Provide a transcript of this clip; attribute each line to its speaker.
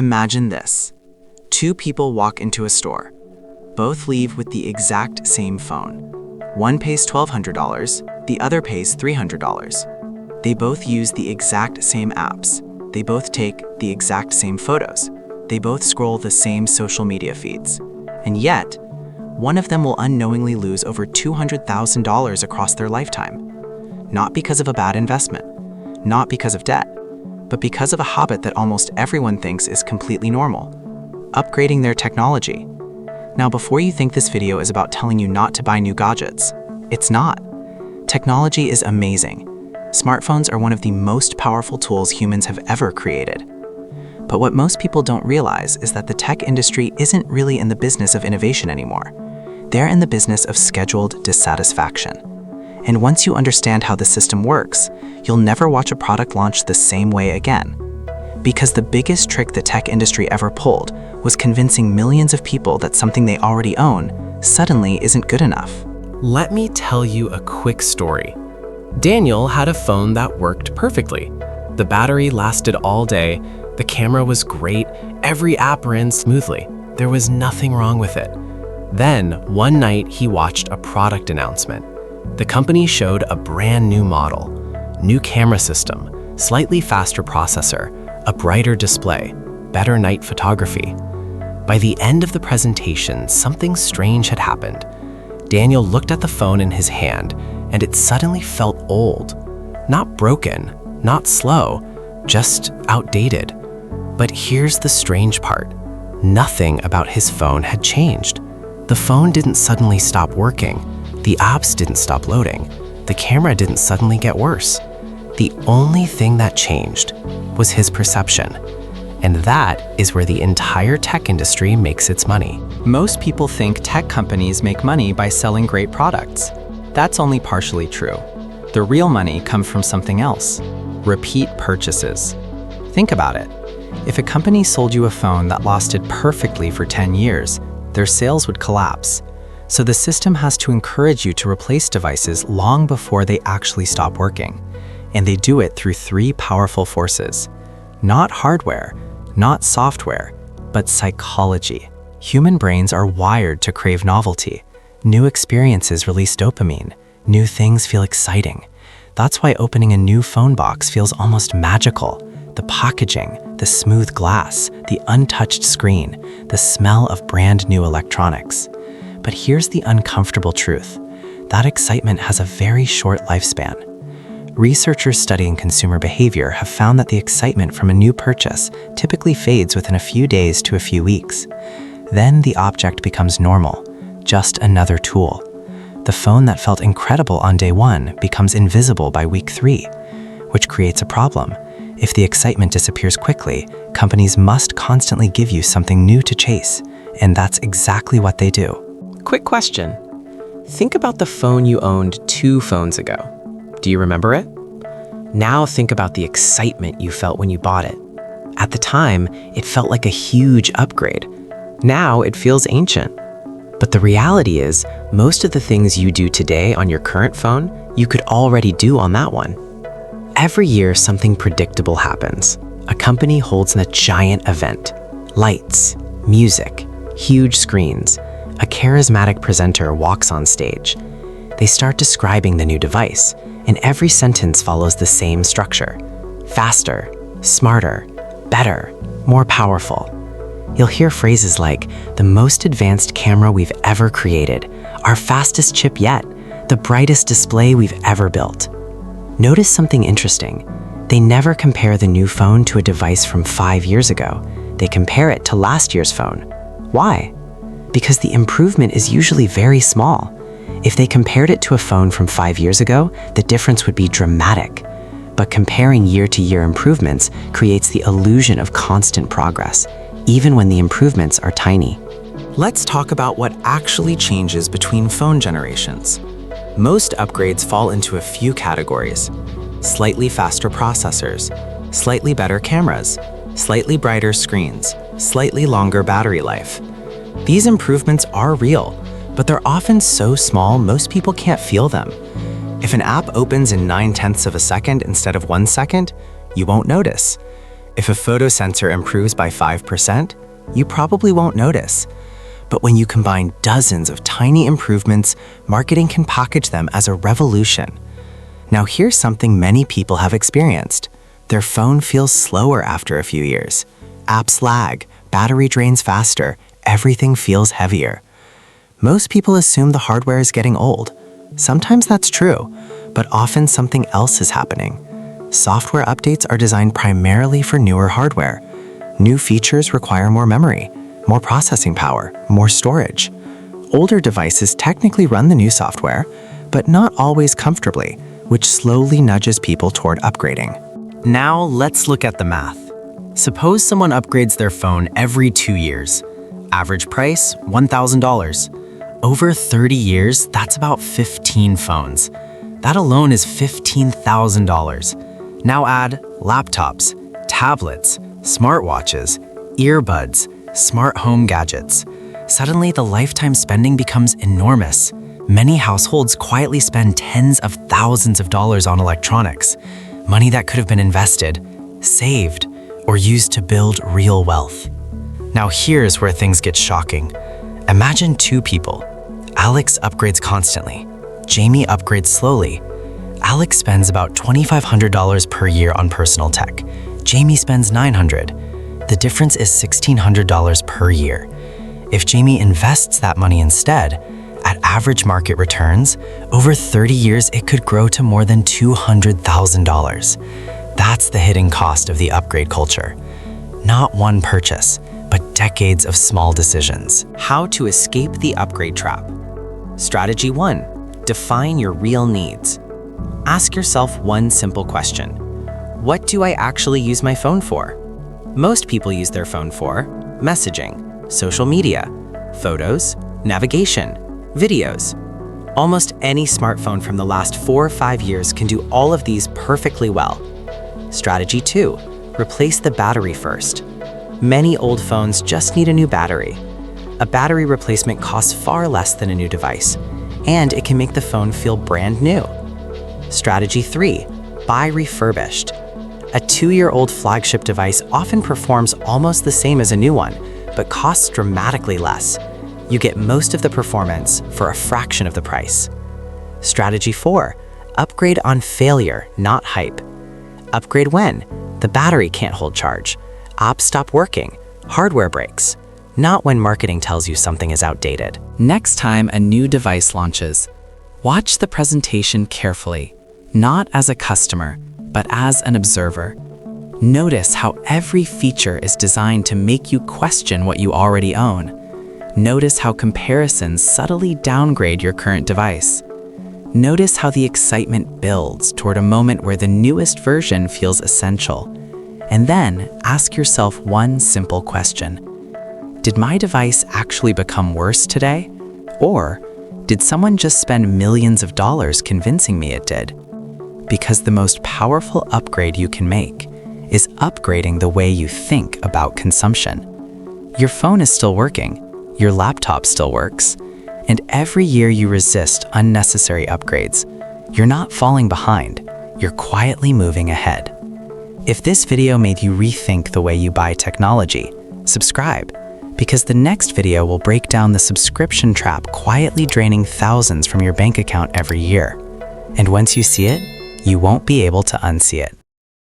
Speaker 1: Imagine this. Two people walk into a store. Both leave with the exact same phone. One pays $1,200, the other pays $300. They both use the exact same apps. They both take the exact same photos. They both scroll the same social media feeds. And yet, one of them will unknowingly lose over $200,000 across their lifetime. Not because of a bad investment, not because of debt, but because of a habit that almost everyone thinks is completely normal: upgrading their technology. Now, before you think this video is about telling you not to buy new gadgets, it's not. Technology is amazing. Smartphones are one of the most powerful tools humans have ever created. But what most people don't realize is that the tech industry isn't really in the business of innovation anymore. They're in the business of scheduled dissatisfaction. And once you understand how the system works, you'll never watch a product launch the same way again. Because the biggest trick the tech industry ever pulled was convincing millions of people that something they already own suddenly isn't good enough.
Speaker 2: Let me tell you a quick story. Daniel had a phone that worked perfectly. The battery lasted all day, the camera was great, every app ran smoothly. There was nothing wrong with it. Then, one night, he watched a product announcement. The company showed a brand new model, new camera system, slightly faster processor, a brighter display, better night photography. By the end of the presentation, something strange had happened. Daniel looked at the phone in his hand, and it suddenly felt old. Not broken, not slow, just outdated. But here's the strange part. Nothing about his phone had changed. The phone didn't suddenly stop working. The apps didn't stop loading. The camera didn't suddenly get worse. The only thing that changed was his perception. And that is where the entire tech industry makes its money.
Speaker 1: Most people think tech companies make money by selling great products. That's only partially true. The real money comes from something else: repeat purchases. Think about it. If a company sold you a phone that lasted perfectly for 10 years, their sales would collapse. So the system has to encourage you to replace devices long before they actually stop working. And they do it through three powerful forces. Not hardware, not software, but psychology. Human brains are wired to crave novelty. New experiences release dopamine. New things feel exciting. That's why opening a new phone box feels almost magical. The packaging, the smooth glass, the untouched screen, the smell of brand new electronics. But here's the uncomfortable truth. That excitement has a very short lifespan. Researchers studying consumer behavior have found that the excitement from a new purchase typically fades within a few days to a few weeks. Then the object becomes normal, just another tool. The phone that felt incredible on day one becomes invisible by week 3, which creates a problem. If the excitement disappears quickly, companies must constantly give you something new to chase, and that's exactly what they do.
Speaker 2: Quick question. Think about the phone you owned 2 phones ago. Do you remember it? Now think about the excitement you felt when you bought it. At the time, it felt like a huge upgrade. Now it feels ancient. But the reality is, most of the things you do today on your current phone, you could already do on that one. Every year, something predictable happens. A company holds a giant event. Lights, music, huge screens. A charismatic presenter walks on stage. They start describing the new device, and every sentence follows the same structure. Faster, smarter, better, more powerful. You'll hear phrases like, the most advanced camera we've ever created, our fastest chip yet, the brightest display we've ever built. Notice something interesting. They never compare the new phone to a device from 5 years ago. They compare it to last year's phone. Why? Because the improvement is usually very small. If they compared it to a phone from 5 years ago, the difference would be dramatic. But comparing year-to-year improvements creates the illusion of constant progress, even when the improvements are tiny.
Speaker 1: Let's talk about what actually changes between phone generations. Most upgrades fall into a few categories: slightly faster processors, slightly better cameras, slightly brighter screens, slightly longer battery life. These improvements are real, but they're often so small most people can't feel them. If an app opens in 9/10 of a second instead of 1 second, you won't notice. If a photo sensor improves by 5%, you probably won't notice. But when you combine dozens of tiny improvements, marketing can package them as a revolution. Now here's something many people have experienced. Their phone feels slower after a few years. Apps lag, battery drains faster, everything feels heavier. Most people assume the hardware is getting old. Sometimes that's true, but often something else is happening. Software updates are designed primarily for newer hardware. New features require more memory, more processing power, more storage. Older devices technically run the new software, but not always comfortably, which slowly nudges people toward upgrading. Now let's look at the math. Suppose someone upgrades their phone every 2 years. Average price, $1,000. Over 30 years, that's about 15 phones. That alone is $15,000. Now add laptops, tablets, smartwatches, earbuds, smart home gadgets. Suddenly, the lifetime spending becomes enormous. Many households quietly spend tens of thousands of dollars on electronics, money that could have been invested, saved, or used to build real wealth. Now here's where things get shocking. Imagine two people. Alex upgrades constantly. Jamie upgrades slowly. Alex spends about $2,500 per year on personal tech. Jamie spends $900. The difference is $1,600 per year. If Jamie invests that money instead, at average market returns, over 30 years it could grow to more than $200,000. That's the hidden cost of the upgrade culture. Not one purchase, but decades of small decisions. How to escape the upgrade trap. Strategy 1. Define your real needs. Ask yourself one simple question. What do I actually use my phone for? Most people use their phone for messaging, social media, photos, navigation, videos. Almost any smartphone from the last 4 or 5 years can do all of these perfectly well. Strategy 2. Replace the battery first. Many old phones just need a new battery. A battery replacement costs far less than a new device, and it can make the phone feel brand new. Strategy 3. Buy refurbished. A 2-year-old flagship device often performs almost the same as a new one, but costs dramatically less. You get most of the performance for a fraction of the price. Strategy 4. Upgrade on failure, not hype. Upgrade when? The battery can't hold charge. Apps stop working. Hardware breaks. Not when marketing tells you something is outdated. Next time a new device launches, watch the presentation carefully, not as a customer, but as an observer. Notice how every feature is designed to make you question what you already own. Notice how comparisons subtly downgrade your current device. Notice how the excitement builds toward a moment where the newest version feels essential. And then ask yourself one simple question. Did my device actually become worse today? Or did someone just spend millions of dollars convincing me it did? Because the most powerful upgrade you can make is upgrading the way you think about consumption. Your phone is still working. Your laptop still works. And every year you resist unnecessary upgrades, you're not falling behind, you're quietly moving ahead. If this video made you rethink the way you buy technology, subscribe, because the next video will break down the subscription trap quietly draining thousands from your bank account every year. And once you see it, you won't be able to unsee it.